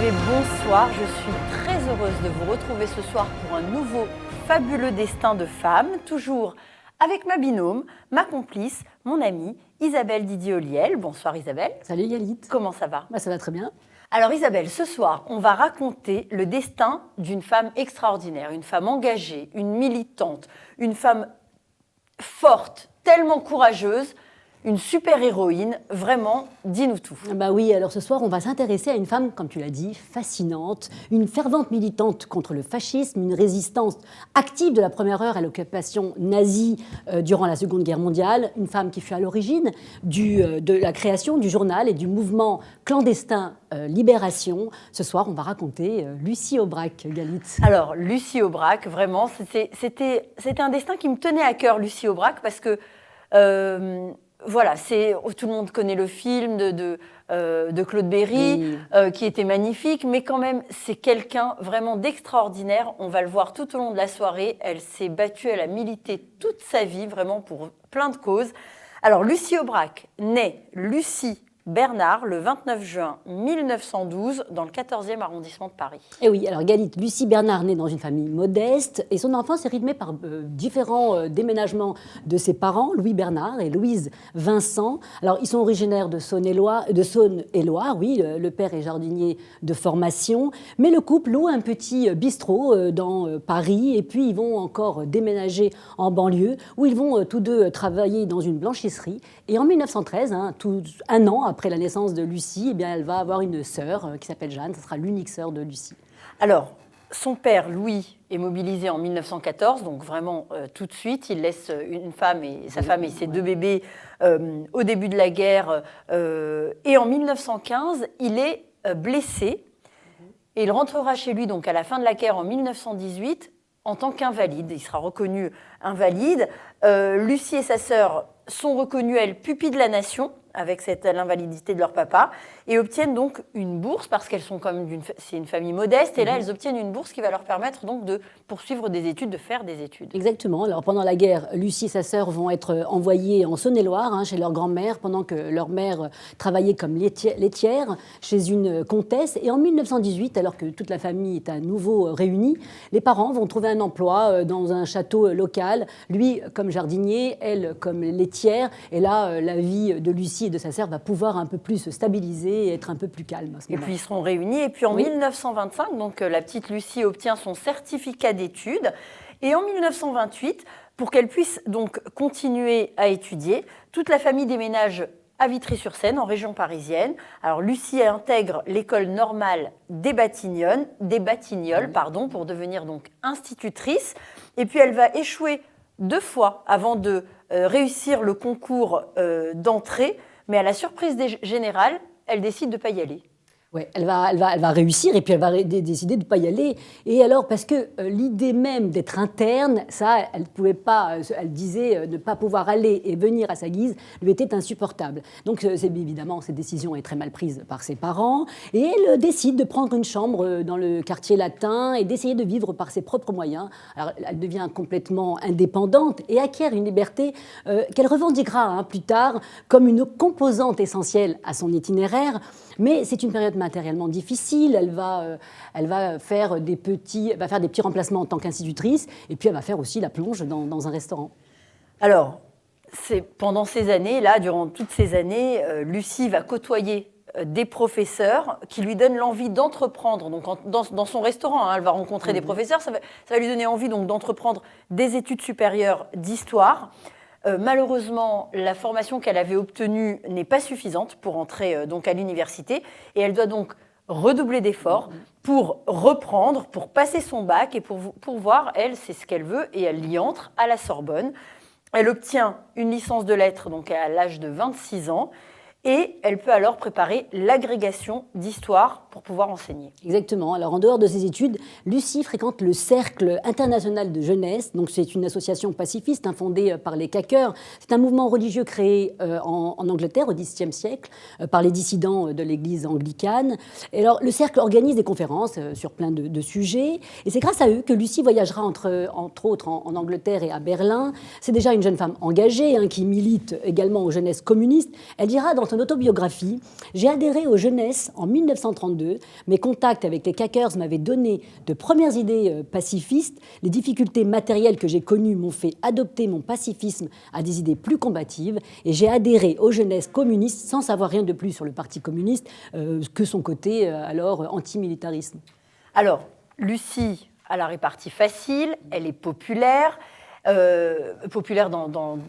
et bonsoir. Je suis très heureuse de vous retrouver ce soir pour un nouveau fabuleux destin de femme, toujours avec ma binôme, ma complice, mon amie Isabelle Didier-Olliel. Bonsoir Isabelle. Salut Yalit. Comment ça va ? Ça va très bien. Alors Isabelle, ce soir, on va raconter le destin d'une femme extraordinaire, une femme engagée, une militante, une femme forte, tellement courageuse, une super-héroïne, vraiment, dis-nous tout. Bah oui, alors ce soir, on va s'intéresser à une femme, comme tu l'as dit, fascinante, une fervente militante contre le fascisme, une résistance active de la première heure à l'occupation nazie durant la Seconde Guerre mondiale, une femme qui fut à l'origine de la création du journal et du mouvement clandestin Libération. Ce soir, on va raconter Lucie Aubrac, Galit. Alors, Lucie Aubrac, vraiment, c'était un destin qui me tenait à cœur, Lucie Aubrac, parce que... Voilà, tout le monde connaît le film de Claude Berry, oui. Qui était magnifique, mais quand même, c'est quelqu'un vraiment d'extraordinaire. On va le voir tout au long de la soirée. Elle s'est battue, elle a milité toute sa vie, vraiment pour plein de causes. Alors, Lucie Aubrac, née Lucie Bernard, le 29 juin 1912, dans le 14e arrondissement de Paris. Et oui, alors Galit, Lucie Bernard naît dans une famille modeste et son enfance est rythmée par différents déménagements de ses parents, Louis Bernard et Louise Vincent. Alors, ils sont originaires de Saône-et-Loire, oui, le père est jardinier de formation, mais le couple loue un petit bistrot dans Paris et puis ils vont encore déménager en banlieue où ils vont tous deux travailler dans une blanchisserie. Et en 1913, un an après la naissance de Lucie, eh bien, elle va avoir une sœur qui s'appelle Jeanne. Ce sera l'unique sœur de Lucie. Alors, son père, Louis, est mobilisé en 1914, donc vraiment tout de suite. Il laisse sa femme et ses deux bébés au début de la guerre. Et en 1915, il est blessé. Et il rentrera chez lui donc, à la fin de la guerre en 1918 en tant qu'invalide. Il sera reconnu invalide. Lucie et sa sœur sont reconnues, elles, pupilles de la nation, avec l'invalidité de leur papa, et obtiennent donc une bourse, parce qu'elles sont comme c'est une famille modeste, et là, elles obtiennent une bourse qui va leur permettre donc de poursuivre des études, de faire des études. Exactement. Alors, pendant la guerre, Lucie et sa sœur vont être envoyées en Saône-et-Loire, chez leur grand-mère, pendant que leur mère travaillait comme laitière chez une comtesse. Et en 1918, alors que toute la famille est à nouveau réunie, les parents vont trouver un emploi dans un château local, lui comme jardinier, elle comme laitière, et là, la vie de Lucie et de sa sœur va pouvoir un peu plus se stabiliser et être un peu plus calme. Et puis ils seront réunis. Et puis en 1925, donc, la petite Lucie obtient son certificat d'études. Et en 1928, pour qu'elle puisse donc continuer à étudier, toute la famille déménage à Vitry-sur-Seine, en région parisienne. Alors Lucie intègre l'école normale des Batignolles, pour devenir donc institutrice. Et puis elle va échouer 2 fois avant de réussir le concours d'entrée. Mais à la surprise générale, elle décide de ne pas y aller. Oui, elle va réussir et puis elle va décider de ne pas y aller. Et alors, parce que l'idée même d'être interne, ça, elle pouvait pas, elle disait ne pas pouvoir aller et venir à sa guise, lui était insupportable. Donc, évidemment, cette décision est très mal prise par ses parents. Et elle décide de prendre une chambre dans le quartier latin et d'essayer de vivre par ses propres moyens. Alors, elle devient complètement indépendante et acquiert une liberté qu'elle revendiquera plus tard comme une composante essentielle à son itinéraire. Mais c'est une période matériellement difficile. Elle va faire des petits remplacements en tant qu'institutrice, et puis elle va faire aussi la plonge dans un restaurant. Alors, pendant ces années-là, durant toutes ces années, Lucie va côtoyer des professeurs qui lui donnent l'envie d'entreprendre. Donc, dans son restaurant, elle va rencontrer des professeurs. Ça va lui donner envie donc, d'entreprendre des études supérieures d'histoire. Malheureusement, la formation qu'elle avait obtenue n'est pas suffisante pour entrer donc à l'université et elle doit donc redoubler d'efforts pour reprendre, pour passer son bac et pour voir, elle, c'est ce qu'elle veut et elle y entre à la Sorbonne. Elle obtient une licence de lettres donc à l'âge de 26 ans. Et elle peut alors préparer l'agrégation d'histoire pour pouvoir enseigner. Exactement. Alors, en dehors de ses études, Lucie fréquente le Cercle international de jeunesse. Donc, c'est une association pacifiste fondée par les Quakers. C'est un mouvement religieux créé en Angleterre au XXe siècle par les dissidents de l'église anglicane. Et alors, le Cercle organise des conférences sur plein de sujets. Et c'est grâce à eux que Lucie voyagera entre autres en Angleterre et à Berlin. C'est déjà une jeune femme engagée qui milite également aux jeunesses communistes. Elle dira dans son autobiographie, « J'ai adhéré aux jeunesses en 1932. Mes contacts avec les Quakers m'avaient donné de premières idées pacifistes. Les difficultés matérielles que j'ai connues m'ont fait adopter mon pacifisme à des idées plus combatives. Et j'ai adhéré aux jeunesses communistes sans savoir rien de plus sur le Parti communiste que son côté alors antimilitarisme. » Alors, Lucie a la répartie facile, elle est populaire. Populaire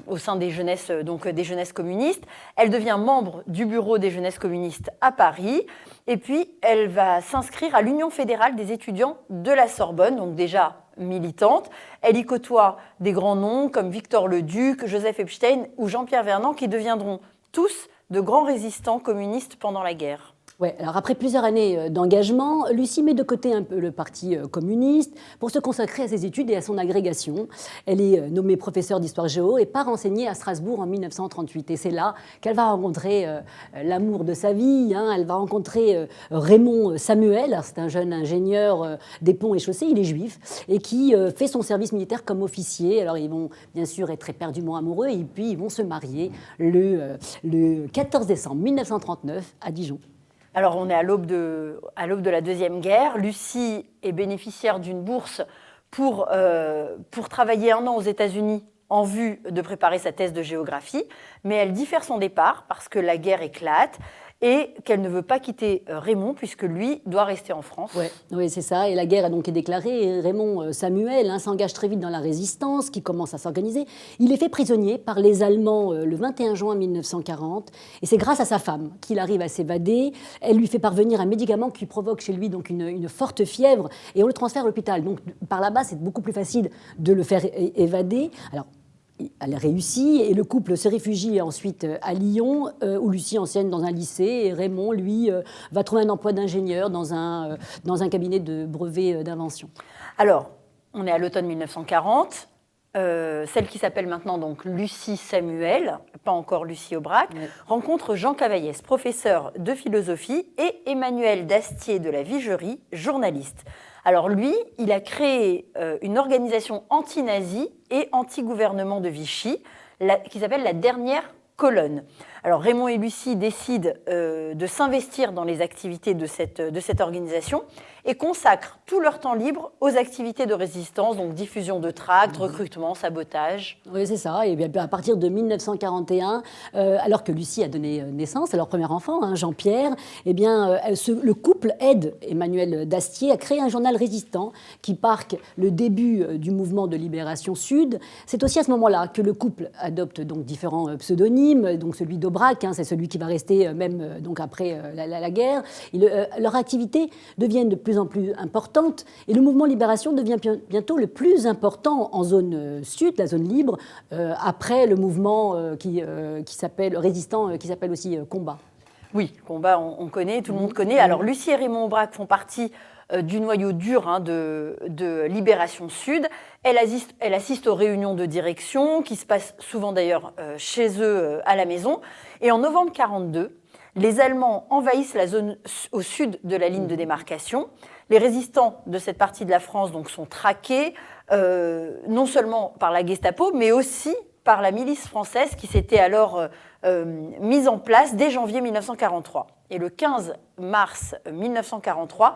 au sein des jeunesses, des jeunesses communistes. Elle devient membre du bureau des jeunesses communistes à Paris. Et puis, elle va s'inscrire à l'Union fédérale des étudiants de la Sorbonne, donc déjà militante. Elle y côtoie des grands noms comme Victor Leduc, Joseph Epstein ou Jean-Pierre Vernant, qui deviendront tous de grands résistants communistes pendant la guerre. Ouais, alors après plusieurs années d'engagement, Lucie met de côté un peu le parti communiste pour se consacrer à ses études et à son agrégation. Elle est nommée professeure d'histoire géo et part enseigner à Strasbourg en 1938. Et c'est là qu'elle va rencontrer l'amour de sa vie. Elle va rencontrer Raymond Samuel. C'est un jeune ingénieur des ponts et chaussées, il est juif, et qui fait son service militaire comme officier. Alors ils vont bien sûr être éperdument amoureux et puis ils vont se marier le 14 décembre 1939 à Dijon. Alors, on est à l'aube de la Deuxième Guerre. Lucie est bénéficiaire d'une bourse pour travailler 1 an aux États-Unis en vue de préparer sa thèse de géographie, mais elle diffère son départ parce que la guerre éclate et qu'elle ne veut pas quitter Raymond puisque lui doit rester en France. Oui, c'est ça. Et la guerre a donc été déclarée. Et Raymond Samuel s'engage très vite dans la résistance qui commence à s'organiser. Il est fait prisonnier par les Allemands le 21 juin 1940. Et c'est grâce à sa femme qu'il arrive à s'évader. Elle lui fait parvenir un médicament qui provoque chez lui donc une forte fièvre et on le transfère à l'hôpital. Donc par là-bas, c'est beaucoup plus facile de le faire évader. Alors, elle réussit et le couple se réfugie ensuite à Lyon où Lucie enseigne dans un lycée et Raymond, lui, va trouver un emploi d'ingénieur dans un cabinet de brevets d'invention. Alors, on est à l'automne 1940. Celle qui s'appelle maintenant donc Lucie Samuel, pas encore Lucie Aubrac, rencontre Jean Cavaillès, professeur de philosophie, et Emmanuel Dastier de la Vigerie, journaliste. Alors lui, il a créé une organisation anti-nazie et anti-gouvernement de Vichy, qui s'appelle la Dernière Colonne. Alors Raymond et Lucie décident de s'investir dans les activités de cette organisation et consacrent tout leur temps libre aux activités de résistance, donc diffusion de tracts, recrutement, sabotage. Oui, c'est ça. Et bien à partir de 1941, alors que Lucie a donné naissance à leur premier enfant, Jean-Pierre, eh bien, le couple aide Emmanuel Dastier à créer un journal résistant qui marque le début du mouvement de libération sud. C'est aussi à ce moment-là que le couple adopte donc différents pseudonymes, donc celui d'Aubrac, c'est celui qui va rester même donc après la guerre. Leur activité devient de plus en plus importante et le mouvement libération devient bientôt le plus important en zone sud, la zone libre, après le mouvement qui s'appelle résistant, qui s'appelle aussi Combat. Oui, Combat, on connaît, tout le monde connaît. Alors Lucie et Raymond Aubrac font partie du noyau dur de Libération Sud. Elle assiste aux réunions de direction qui se passent souvent d'ailleurs chez eux à la maison. Et en novembre 1942, les Allemands envahissent la zone au sud de la ligne de démarcation. Les résistants de cette partie de la France donc, sont traqués, non seulement par la Gestapo, mais aussi par la milice française qui s'était alors mise en place dès janvier 1943. Et le 15 mars 1943,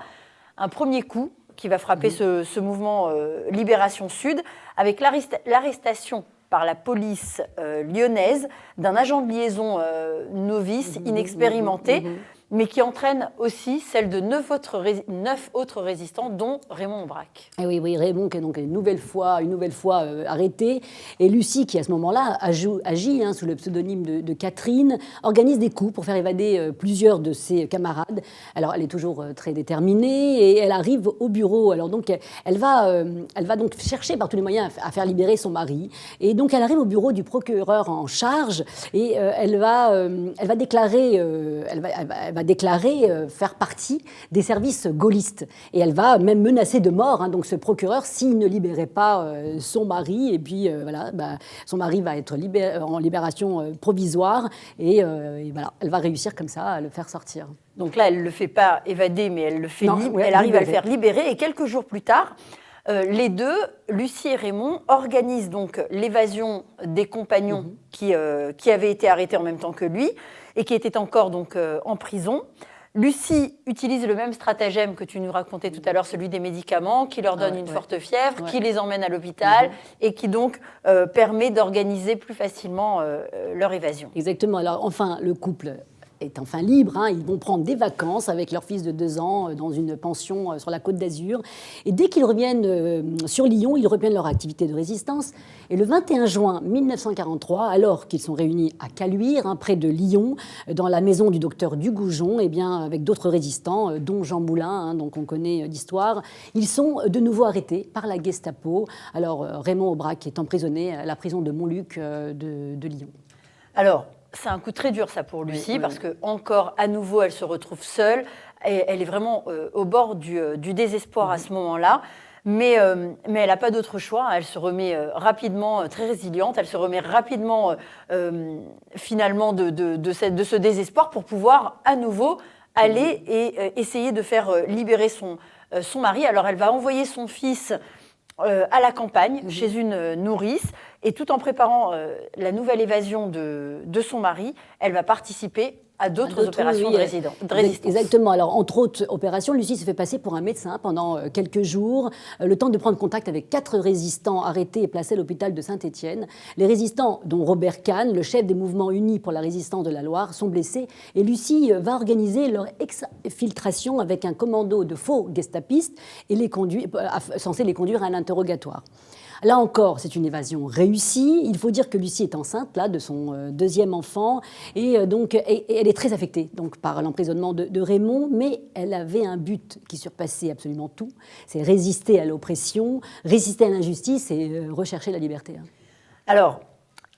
un premier coup qui va frapper ce mouvement Libération Sud, avec l'arrestation par la police lyonnaise d'un agent de liaison novice, inexpérimenté, mais qui entraîne aussi celle de 9 autres résistants, dont Raymond Aubrac. Et oui, Raymond qui est donc une nouvelle fois arrêté. Et Lucie, qui à ce moment-là agit sous le pseudonyme de Catherine, organise des coups pour faire évader plusieurs de ses camarades. Alors, elle est toujours très déterminée et elle arrive au bureau. Alors, donc, elle va donc chercher par tous les moyens à faire libérer son mari. Et donc, elle arrive au bureau du procureur en charge et elle va déclarer faire partie des services gaullistes. Et elle va même menacer de mort donc ce procureur s'il ne libérait pas son mari. Et puis son mari va être en libération provisoire et voilà, elle va réussir comme ça à le faire sortir. Donc là, elle ne le fait pas évader, mais elle le fait elle arrive à le faire libérer. Et quelques jours plus tard, les deux, Lucie et Raymond, organisent donc l'évasion des compagnons qui avaient été arrêtés en même temps que lui. et qui était encore donc en prison. Lucie utilise le même stratagème que tu nous racontais tout à l'heure, celui des médicaments, qui leur donne une forte fièvre, qui les emmène à l'hôpital et qui donc permet d'organiser plus facilement leur évasion. Exactement. Alors enfin, le couple est enfin libre. Ils vont prendre des vacances avec leur fils de 2 ans dans une pension sur la Côte d'Azur. Et dès qu'ils reviennent sur Lyon, ils reprennent leur activité de résistance. Et le 21 juin 1943, alors qu'ils sont réunis à Caluire, près de Lyon, dans la maison du docteur Dugoujon, avec d'autres résistants, dont Jean Moulin, donc on connaît l'histoire, ils sont de nouveau arrêtés par la Gestapo. Alors Raymond Aubrac est emprisonné à la prison de Montluc de Lyon. Alors, c'est un coup très dur, ça, pour Lucie, parce que encore à nouveau, elle se retrouve seule. Et elle est vraiment au bord du désespoir à ce moment-là. Mais elle n'a pas d'autre choix. Elle se remet rapidement, très résiliente, elle se remet rapidement, finalement, de ce désespoir pour pouvoir à nouveau aller et essayer de faire libérer son mari. Alors, elle va envoyer son fils à la campagne, chez une nourrice, et tout en préparant la nouvelle évasion de son mari, elle va participer à d'autres opérations de résistance. Exactement. Alors, entre autres opérations, Lucie se fait passer pour un médecin pendant quelques jours, le temps de prendre contact avec 4 résistants arrêtés et placés à l'hôpital de Saint-Étienne. Les résistants, dont Robert Kahn, le chef des mouvements unis pour la résistance de la Loire, sont blessés. Et Lucie va organiser leur exfiltration avec un commando de faux gestapistes et censé les conduire à un interrogatoire. Là encore, c'est une évasion réussie. Il faut dire que Lucie est enceinte de son 2e enfant et donc elle est très affectée donc, par l'emprisonnement de Raymond, mais elle avait un but qui surpassait absolument tout, c'est résister à l'oppression, résister à l'injustice et rechercher la liberté. Alors,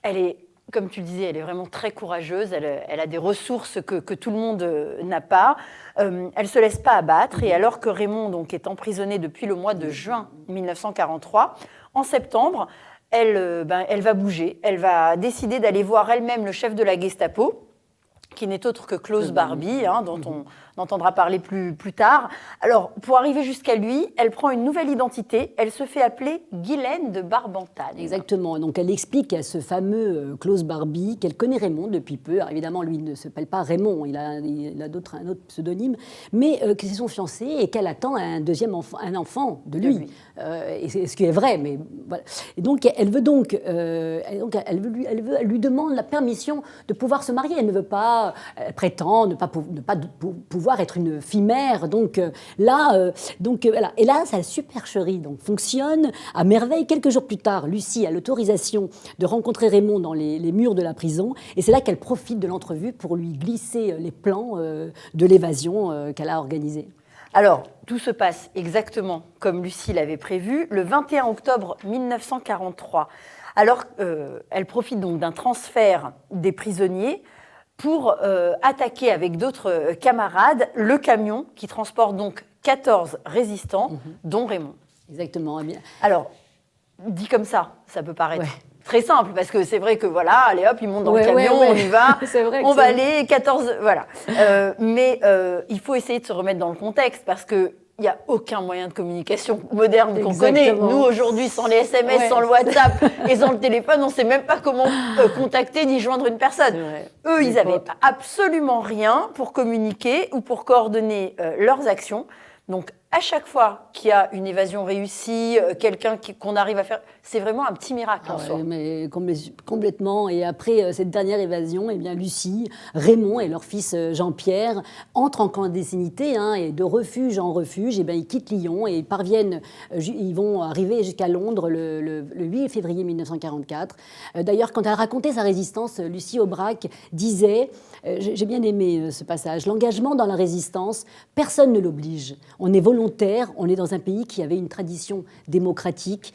elle est, comme tu le disais, elle est vraiment très courageuse, elle a des ressources que tout le monde n'a pas. Elle ne se laisse pas abattre et alors que Raymond donc, est emprisonné depuis le mois de juin 1943, en septembre, elle va bouger. Elle va décider d'aller voir elle-même le chef de la Gestapo, qui n'est autre que Klaus Barbie, dont on entendra parler plus tard. Alors, pour arriver jusqu'à lui, elle prend une nouvelle identité. Elle se fait appeler Guylaine de Barbentane. Exactement. Donc, elle explique à ce fameux Klaus Barbie qu'elle connaît Raymond depuis peu. Alors, évidemment, lui ne s'appelle pas Raymond, il a un autre pseudonyme, mais que c'est son fiancé et qu'elle attend un enfant de lui. Et ce qui est vrai, mais voilà. Et donc, elle lui demande la permission de pouvoir se marier. Elle ne veut pas, elle prétend ne pas pouvoir être une fille-mère. Donc voilà. Et là, sa supercherie fonctionne à merveille. Quelques jours plus tard, Lucie a l'autorisation de rencontrer Raymond dans les murs de la prison. Et c'est là qu'elle profite de l'entrevue pour lui glisser les plans de l'évasion qu'elle a organisée. Alors, tout se passe exactement comme Lucie l'avait prévu, le 21 octobre 1943. Alors, elle profite donc d'un transfert des prisonniers pour attaquer avec d'autres camarades le camion qui transporte donc 14 résistants, dont Raymond. Exactement. Eh bien. Alors, dit comme ça peut paraître très simple, parce que c'est vrai que voilà, allez hop, ils montent dans le camion, on y va, on va aller, 14, voilà. Mais il faut essayer de se remettre dans le contexte, parce que il n'y a aucun moyen de communication moderne qu'on connaît. Nous, aujourd'hui, sans les SMS, sans le WhatsApp et sans le téléphone, on ne sait même pas comment contacter ni joindre une personne. Eux, ils n'avaient absolument rien pour communiquer ou pour coordonner leurs actions. Donc, à chaque fois qu'il y a une évasion réussie, quelqu'un qu'on arrive à faire, c'est vraiment un petit miracle en soi. Mais complètement. Et après cette dernière évasion, eh bien, Lucie, Raymond et leur fils Jean-Pierre entrent en clandestinité et de refuge en refuge, ils quittent Lyon et ils vont arriver jusqu'à Londres le 8 février 1944. D'ailleurs, quand elle racontait sa résistance, Lucie Aubrac disait, j'ai bien aimé ce passage, l'engagement dans la résistance, personne ne l'oblige. On est volontaire, on est dans un pays qui avait une tradition démocratique.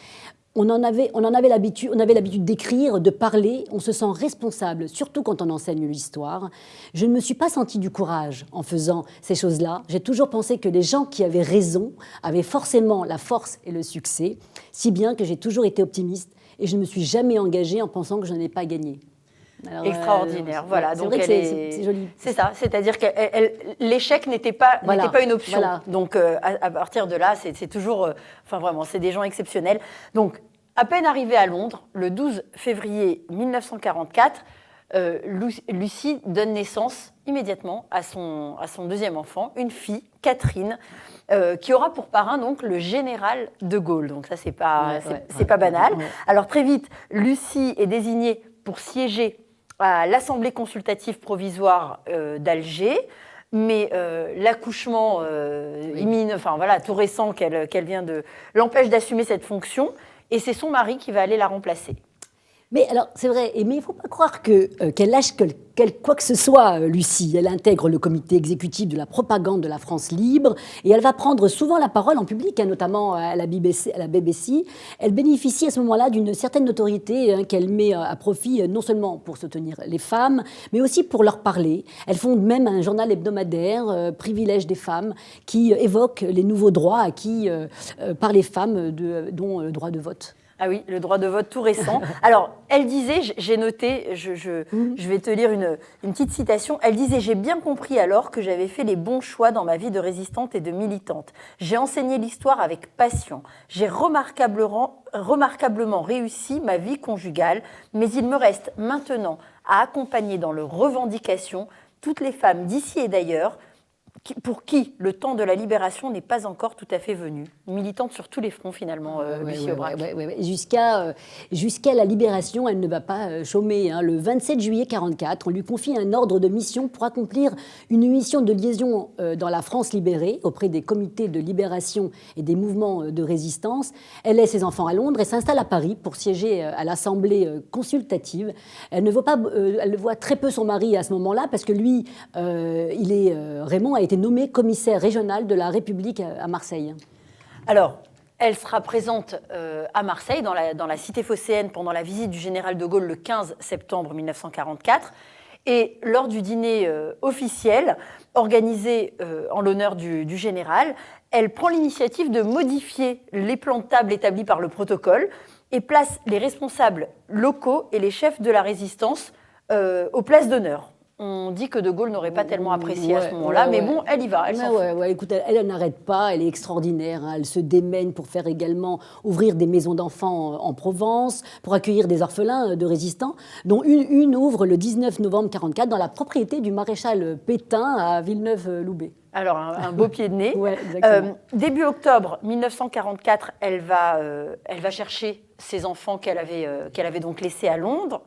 On avait l'habitude d'écrire, de parler, on se sent responsable, surtout quand on enseigne l'histoire. Je ne me suis pas sentie du courage en faisant ces choses-là. J'ai toujours pensé que les gens qui avaient raison avaient forcément la force et le succès, si bien que j'ai toujours été optimiste et je ne me suis jamais engagée en pensant que je n'en ai pas gagné. Alors, extraordinaire, voilà. C'est donc vrai que c'est joli. C'est ça, c'est-à-dire que l'échec n'était pas une option. Voilà. Donc à partir de là, c'est toujours, vraiment, c'est des gens exceptionnels. Donc à peine arrivés à Londres, le 12 février 1944, Lucie donne naissance immédiatement à son deuxième enfant, une fille, Catherine, qui aura pour parrain donc le général de Gaulle. Donc ça, c'est pas banal. Ouais. Alors très vite, Lucie est désignée pour siéger à l'Assemblée consultative provisoire d'Alger. Mais l'accouchement tout récent qu'elle vient de l'empêche d'assumer cette fonction, et c'est son mari qui va aller la remplacer. Mais alors, c'est vrai, mais il ne faut pas croire qu'elle lâche quoi que ce soit, Lucie. Elle intègre le comité exécutif de la propagande de la France libre et elle va prendre souvent la parole en public, notamment à la BBC. Elle bénéficie à ce moment-là d'une certaine notoriété qu'elle met à profit non seulement pour soutenir les femmes, mais aussi pour leur parler. Elle fonde même un journal hebdomadaire, Privilèges des femmes, qui évoque les nouveaux droits acquis par les femmes, dont le droit de vote. Ah oui, le droit de vote tout récent. Alors, elle disait, j'ai noté, je vais te lire une petite citation, elle disait « J'ai bien compris alors que j'avais fait les bons choix dans ma vie de résistante et de militante. J'ai enseigné l'histoire avec passion. J'ai remarquablement réussi ma vie conjugale, mais il me reste maintenant à accompagner dans leurs revendications toutes les femmes d'ici et d'ailleurs, pour qui le temps de la libération n'est pas encore tout à fait venu. Militante sur tous les fronts, finalement, Lucie Aubrac. Jusqu'à la libération, elle ne va pas chômer. Le 27 juillet 1944, on lui confie un ordre de mission pour accomplir une mission de liaison dans la France libérée, auprès des comités de libération et des mouvements de résistance. Elle laisse ses enfants à Londres et s'installe à Paris pour siéger à l'Assemblée consultative. Elle voit très peu son mari à ce moment-là, parce que lui, Raymond a été nommé commissaire régional de la République à Marseille. Alors, elle sera présente à Marseille, dans la cité phocéenne, pendant la visite du général de Gaulle le 15 septembre 1944. Et lors du dîner officiel, organisé en l'honneur du général, elle prend l'initiative de modifier les plans de table établis par le protocole et place les responsables locaux et les chefs de la résistance aux places d'honneur. On dit que De Gaulle n'aurait pas tellement apprécié à ce moment-là, mais bon, elle y va, elle s'en fout. Écoute, elle n'arrête pas, elle est extraordinaire. Elle se démène pour faire également ouvrir des maisons d'enfants en Provence, pour accueillir des orphelins de résistants, dont une ouvre le 19 novembre 1944 dans la propriété du maréchal Pétain à Villeneuve-Loubet. Alors, un beau pied de nez. Début octobre 1944, elle va chercher ses enfants qu'elle avait donc laissés à Londres.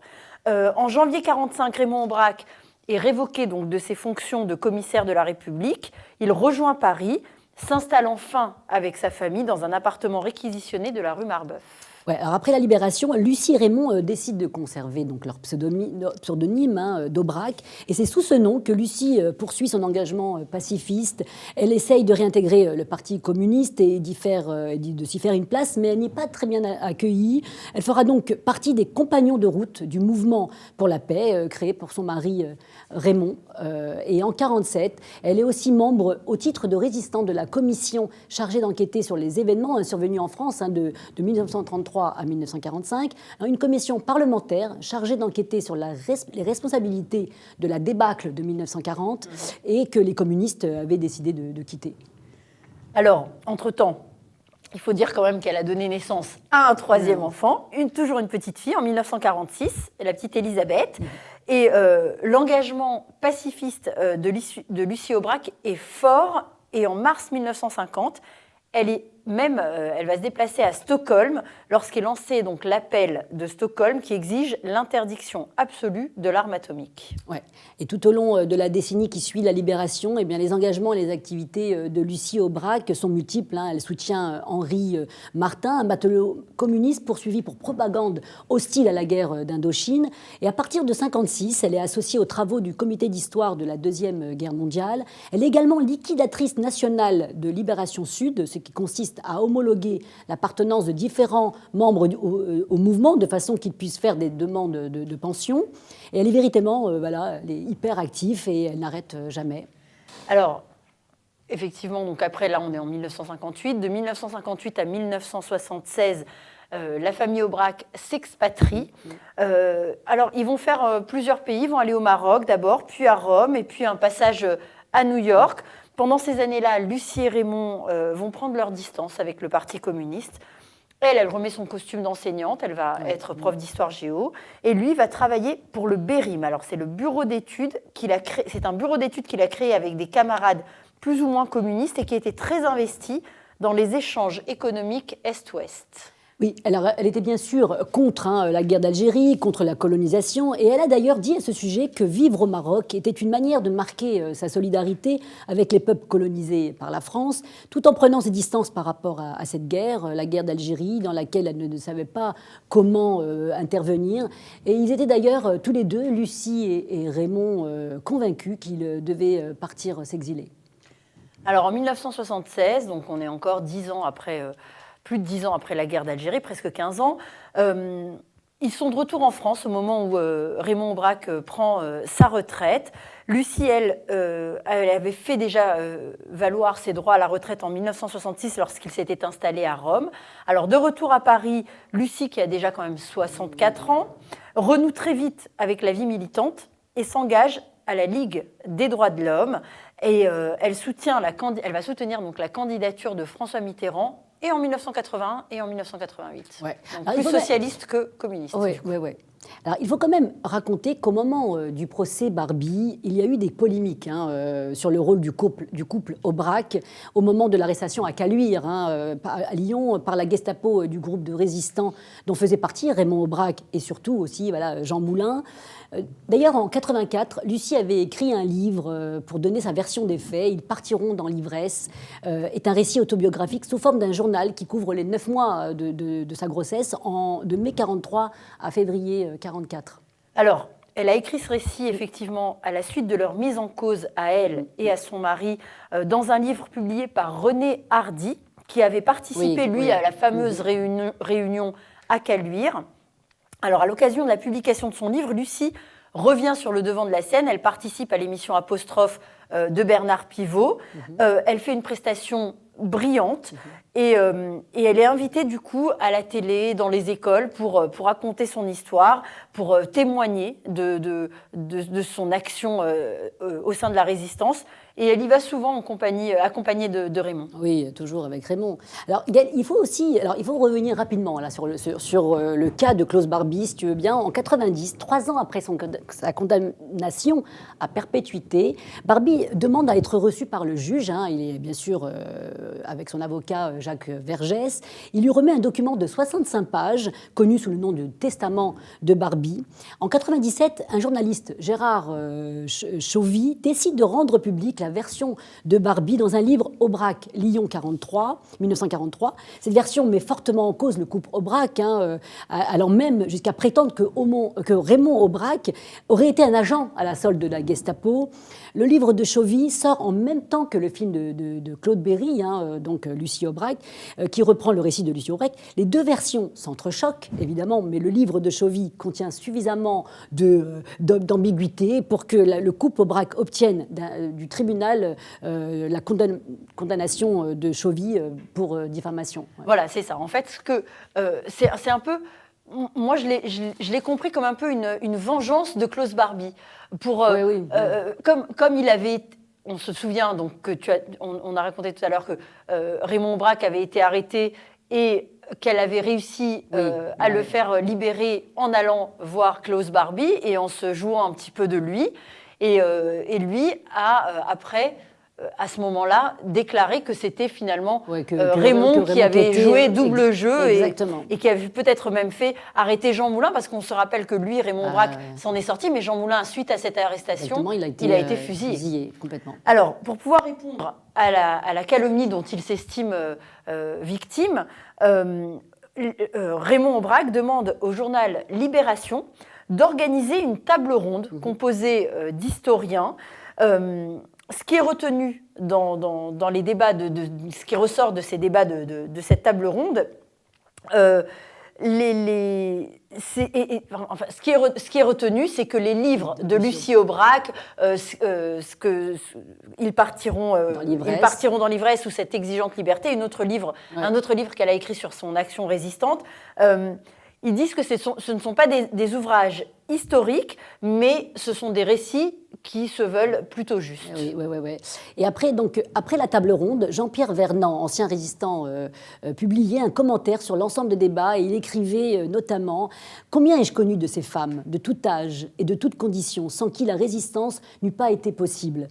En janvier 1945, Raymond Aubrac est révoqué donc de ses fonctions de commissaire de la République. Il rejoint Paris, s'installe enfin avec sa famille dans un appartement réquisitionné de la rue Marbeuf. Alors après la libération, Lucie et Raymond décident de conserver donc leur pseudonyme d'Aubrac. Et c'est sous ce nom que Lucie poursuit son engagement pacifiste. Elle essaye de réintégrer le Parti communiste et de s'y faire une place, mais elle n'est pas très bien accueillie. Elle fera donc partie des compagnons de route du mouvement pour la paix, créé pour son mari Raymond. Et en 1947, elle est aussi membre au titre de résistante de la commission chargée d'enquêter sur les événements survenus en France de 1933 à 1945, une commission parlementaire chargée d'enquêter sur les responsabilités de la débâcle de 1940 et que les communistes avaient décidé de quitter. Alors, entre-temps, il faut dire quand même qu'elle a donné naissance à un troisième enfant, toujours une petite fille, en 1946, la petite Elisabeth. Et l'engagement pacifiste de Lucie Aubrac est fort. Et en mars 1950, elle va se déplacer à Stockholm lorsqu'est lancé donc l'appel de Stockholm qui exige l'interdiction absolue de l'arme atomique. Et tout au long de la décennie qui suit la libération, les engagements et les activités de Lucie Aubrac sont multiples. Elle soutient Henri Martin, un matelot communiste poursuivi pour propagande hostile à la guerre d'Indochine. Et à partir de 1956, elle est associée aux travaux du comité d'histoire de la Deuxième Guerre mondiale. Elle est également liquidatrice nationale de Libération Sud, ce qui consiste à homologuer l'appartenance de différents membres au mouvement de façon qu'ils puissent faire des demandes de pension. Et elle est véritablement elle est hyper active et elle n'arrête jamais. Alors, effectivement, donc après, là, on est en 1958. De 1958 à 1976, la famille Aubrac s'expatrie. Alors, ils vont faire plusieurs pays. Ils vont aller au Maroc d'abord, puis à Rome, et puis un passage à New York. Pendant ces années-là, Lucie et Raymond vont prendre leur distance avec le Parti communiste. Elle remet son costume d'enseignante, elle va être prof d'histoire géo, et lui va travailler pour le BERIM. Alors c'est le bureau d'études qu'il a créé, c'est un bureau d'études qu'il a créé avec des camarades plus ou moins communistes et qui était très investi dans les échanges économiques Est-Ouest. Oui, alors elle était bien sûr contre la guerre d'Algérie, contre la colonisation, et elle a d'ailleurs dit à ce sujet que vivre au Maroc était une manière de marquer sa solidarité avec les peuples colonisés par la France, tout en prenant ses distances par rapport à cette guerre, la guerre d'Algérie, dans laquelle elle ne savait pas comment intervenir. Et ils étaient d'ailleurs tous les deux, Lucie et Raymond, convaincus qu'ils devaient partir s'exiler. Alors en 1976, donc on est encore 10 ans après... plus de 10 ans après la guerre d'Algérie, presque 15 ans. Ils sont de retour en France au moment où Raymond Aubrac prend sa retraite. Lucie, elle avait fait déjà valoir ses droits à la retraite en 1966 lorsqu'il s'était installé à Rome. Alors, de retour à Paris, Lucie, qui a déjà quand même 64 ans, renoue très vite avec la vie militante et s'engage à la Ligue des droits de l'homme. Et elle va soutenir donc la candidature de François Mitterrand et en 1981 et en 1988. Ouais. Donc plus socialiste que communiste. Oui. Alors, il faut quand même raconter qu'au moment du procès Barbie, il y a eu des polémiques sur le rôle du couple Aubrac au moment de l'arrestation à Caluire, à Lyon, par la Gestapo du groupe de résistants dont faisait partie Raymond Aubrac et surtout aussi Jean Moulin. D'ailleurs, en 1984, Lucie avait écrit un livre pour donner sa version des faits. Ils partiront dans l'ivresse est un récit autobiographique sous forme d'un journal qui couvre les 9 mois de sa grossesse de mai 1943 à février 1944. Alors, elle a écrit ce récit, effectivement, à la suite de leur mise en cause à elle et à son mari dans un livre publié par René Hardy, qui avait participé, à la fameuse réunion à Caluire. Alors, à l'occasion de la publication de son livre, Lucie revient sur le devant de la scène. Elle participe à l'émission Apostrophe de Bernard Pivot. Elle fait une prestation brillante et elle est invitée du coup à la télé, dans les écoles pour raconter son histoire, pour témoigner de son action au sein de la résistance. Et elle y va souvent accompagnée de Raymond. Oui, toujours avec Raymond. Alors, il faut revenir rapidement là, sur le cas de Klaus Barbie, si tu veux bien. En 1990, 3 ans après sa condamnation à perpétuité, Barbie demande à être reçu par le juge. Il est bien sûr avec son avocat Jacques Vergès. Il lui remet un document de 65 pages, connu sous le nom de Testament de Barbie. En 1997, un journaliste, Gérard Chauvy, décide de rendre public la version de Barbie dans un livre Aubrac, Lyon 1943. Cette version met fortement en cause le couple Aubrac, allant même jusqu'à prétendre que Raymond Aubrac aurait été un agent à la solde de la Gestapo. Le livre de Chauvy sort en même temps que le film de Claude Berry, donc Lucie Aubrac, qui reprend le récit de Lucie Aubrac. Les deux versions s'entrechoquent, évidemment, mais le livre de Chauvy contient suffisamment d'ambiguïté pour que le couple Aubrac obtienne du tribunal la condamnation de Chauvy pour diffamation. Ouais. Voilà, c'est ça. En fait, c'est un peu... Moi, je l'ai compris comme un peu une vengeance de Klaus Barbie. Comme il avait... On se souvient, donc, on a raconté tout à l'heure que Raymond Aubrac avait été arrêté et qu'elle avait réussi à le faire libérer en allant voir Klaus Barbie et en se jouant un petit peu de lui. Et lui a, après, à ce moment-là, déclaré que c'était finalement Raymond qui avait joué double jeu et qui avait peut-être même fait arrêter Jean Moulin, parce qu'on se rappelle que lui, Raymond Aubrac, s'en est sorti, mais Jean Moulin, suite à cette arrestation, il a été fusillé. Complètement. Alors, pour pouvoir répondre à la calomnie dont il s'estime victime, Raymond Aubrac demande au journal Libération d'organiser une table ronde composée d'historiens. Ce qui est retenu dans les débats, ce qui ressort de ces débats de cette table ronde, ce qui est retenu, c'est que les livres de Lucie Aubrac, ils partiront dans l'ivresse ou cette exigeante liberté, un autre livre qu'elle a écrit sur son action résistante, Ils disent que ce ne sont pas des ouvrages historiques, mais ce sont des récits qui se veulent plutôt justes. Oui. Et après la table ronde, Jean-Pierre Vernant, ancien résistant, publiait un commentaire sur l'ensemble des débats et il écrivait notamment « Combien ai-je connu de ces femmes, de tout âge et de toutes conditions, sans qui la résistance n'eût pas été possible ?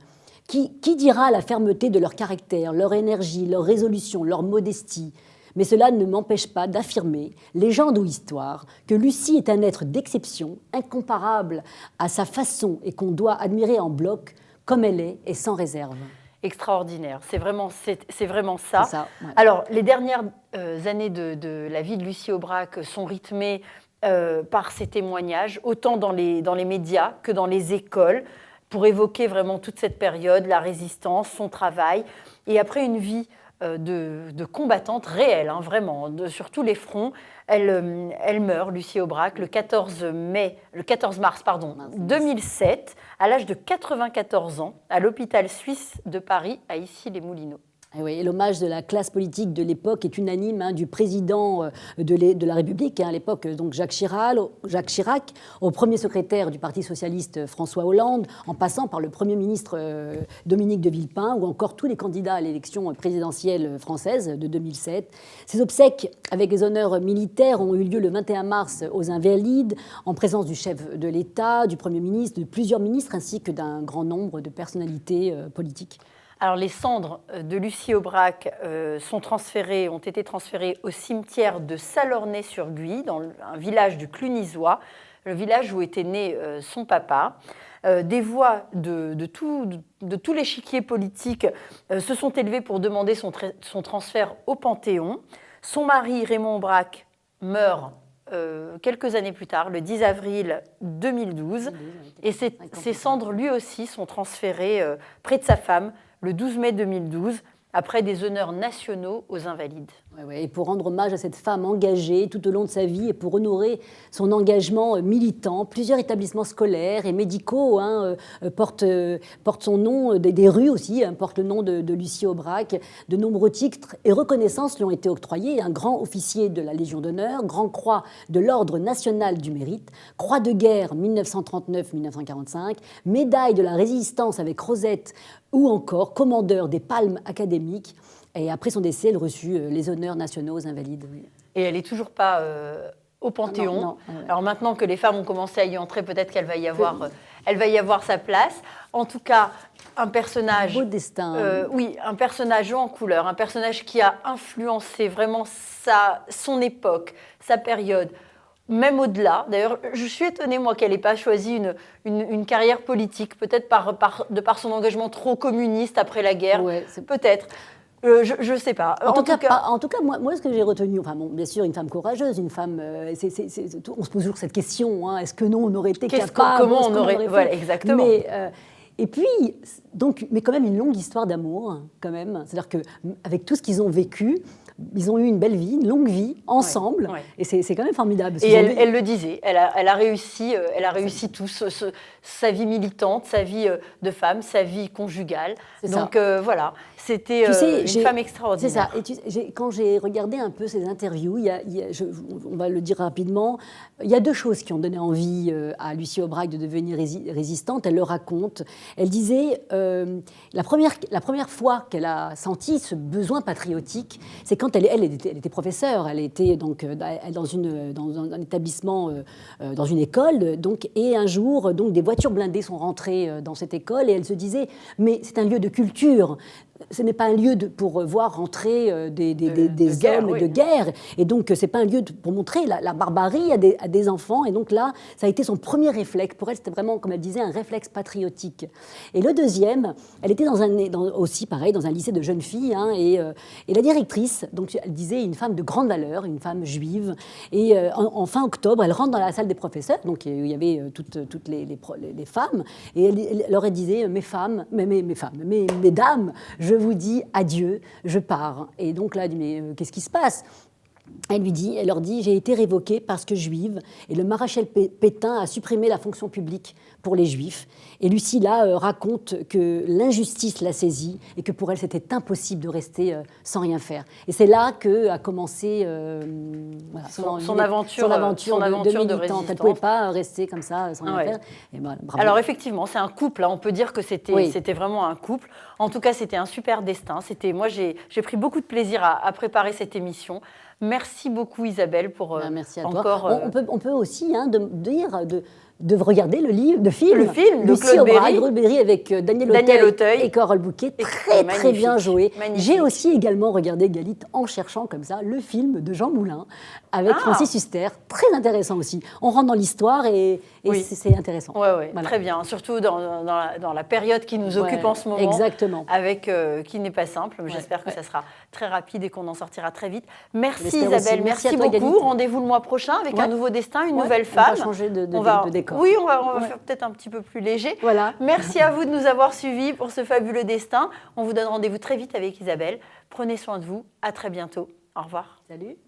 Qui dira la fermeté de leur caractère, leur énergie, leur résolution, leur modestie ? Mais cela ne m'empêche pas d'affirmer, légende ou histoire, que Lucie est un être d'exception, incomparable à sa façon et qu'on doit admirer en bloc, comme elle est et sans réserve. » Extraordinaire, c'est vraiment ça. C'est ça, ouais. Alors, les dernières années de la vie de Lucie Aubrac sont rythmées par ses témoignages, autant dans les médias que dans les écoles, pour évoquer vraiment toute cette période, la résistance, son travail, et après une vie de combattante réelle, hein, vraiment, sur tous les fronts. Elle meurt, Lucie Aubrac, le 14 mars 2007, à l'âge de 94 ans, à l'hôpital suisse de Paris, à Issy-les-Moulineaux. Et l'hommage de la classe politique de l'époque est unanime, hein, du président de la République, hein, à l'époque, donc Jacques Chirac, au premier secrétaire du Parti socialiste François Hollande, en passant par le Premier ministre Dominique de Villepin, ou encore tous les candidats à l'élection présidentielle française de 2007. Ces obsèques, avec les honneurs militaires, ont eu lieu le 21 mars aux Invalides, en présence du chef de l'État, du Premier ministre, de plusieurs ministres, ainsi que d'un grand nombre de personnalités politiques. Alors, les cendres de Lucie Aubrac ont été transférées au cimetière de Salornay-sur-Guye, dans un village du Clunisois, le village où était né son papa. Des voix de tout l'échiquier politique se sont élevées pour demander son transfert au Panthéon. Son mari, Raymond Aubrac, meurt quelques années plus tard, le 10 avril 2012. Et ses cendres, lui aussi, sont transférées près de sa femme, le 12 mai 2012, après des honneurs nationaux aux Invalides. Et pour rendre hommage à cette femme engagée tout au long de sa vie et pour honorer son engagement militant, plusieurs établissements scolaires et médicaux portent son nom, des rues aussi portent le nom de Lucie Aubrac. De nombreux titres et reconnaissances lui ont été octroyés. Un grand officier de la Légion d'honneur, Grand Croix de l'Ordre national du mérite, Croix de guerre 1939-1945, médaille de la résistance avec Rosette ou encore commandeur des Palmes académiques. Et après son décès, elle reçut les honneurs nationaux aux Invalides. Oui. Et elle n'est toujours pas au Panthéon. Non. Alors maintenant que les femmes ont commencé à y entrer, peut-être qu'elle va y avoir sa place. En tout cas, un personnage... Beau destin. Un personnage haut en couleur, un personnage qui a influencé vraiment son époque, sa période, même au-delà. D'ailleurs, je suis étonnée, moi, qu'elle n'ait pas choisi une carrière politique, peut-être de par son engagement trop communiste après la guerre, peut-être. Je ne sais pas. En tout cas, moi, ce que j'ai retenu, bien sûr, une femme courageuse, une femme. On se pose toujours cette question, hein, est-ce que nous, on aurait été capable? Comment on aurait fait? Voilà, exactement. Et puis, mais quand même une longue histoire d'amour, quand même. C'est-à-dire qu'avec tout ce qu'ils ont vécu, ils ont eu une belle vie, une longue vie, ensemble, et c'est quand même formidable. Et elle le disait, elle a réussi tout, sa vie militante, sa vie de femme, sa vie conjugale. Donc voilà, c'était une femme extraordinaire. C'est ça, et quand j'ai regardé un peu ses interviews, on va le dire rapidement, il y a deux choses qui ont donné envie à Lucie Aubrac de devenir résistante. Elle le raconte. Elle disait, la première fois qu'elle a senti ce besoin patriotique, c'est quand elle était professeure, elle était donc dans un établissement, dans une école, donc, et un jour, donc, des voitures blindées sont rentrées dans cette école et elle se disait, mais c'est un lieu de culture. Ce n'est pas un lieu pour voir rentrer des hommes de guerre. Et donc, ce n'est pas un lieu pour montrer la barbarie à des enfants. Et donc là, ça a été son premier réflexe. Pour elle, c'était vraiment, comme elle disait, un réflexe patriotique. Et le deuxième, elle était aussi, pareil, dans un lycée de jeunes filles. Et la directrice, donc, elle disait une femme de grande valeur, une femme juive. Et en fin octobre, elle rentre dans la salle des professeurs. Donc, il y avait toutes les femmes. Et elle leur disait, mesdames, je vous dis adieu, je pars. Et donc là, elle dit, mais qu'est-ce qui se passe ? Elle leur dit, j'ai été révoquée parce que juive, et le maréchal Pétain a supprimé la fonction publique pour les juifs. Et Lucie, là, raconte que l'injustice l'a saisie, et que pour elle, c'était impossible de rester sans rien faire. Et c'est là qu'a commencé voilà, son aventure de militante. Elle résistante. ne pouvait pas rester comme ça, sans rien faire. Et voilà, bravo. Alors effectivement, c'est un couple, hein. On peut dire que c'était vraiment un couple. En tout cas, c'était un super destin. Moi, j'ai pris beaucoup de plaisir à préparer cette émission. Merci beaucoup Isabelle pour merci à encore... toi. On peut aussi dire de regarder le film de Lucie Claude Berry avec Daniel Auteuil et Carole Bouquet, très bien joué. Magnifique. J'ai aussi également regardé Galite en cherchant comme ça le film de Jean Moulin avec Francis Huster, très intéressant aussi. On rentre dans l'histoire et c'est intéressant. Ouais, voilà. Très bien, surtout dans la période qui nous occupe en ce moment. Exactement. Avec qui n'est pas simple. J'espère que ça sera très rapide et qu'on en sortira très vite. Merci Isabelle, merci beaucoup. Galite. Rendez-vous le mois prochain avec un nouveau destin, une nouvelle femme. On va changer de décor. Oui, on va faire peut-être un petit peu plus léger. Voilà. Merci à vous de nous avoir suivis pour ce fabuleux destin. On vous donne rendez-vous très vite avec Isabelle. Prenez soin de vous. À très bientôt. Au revoir. Salut.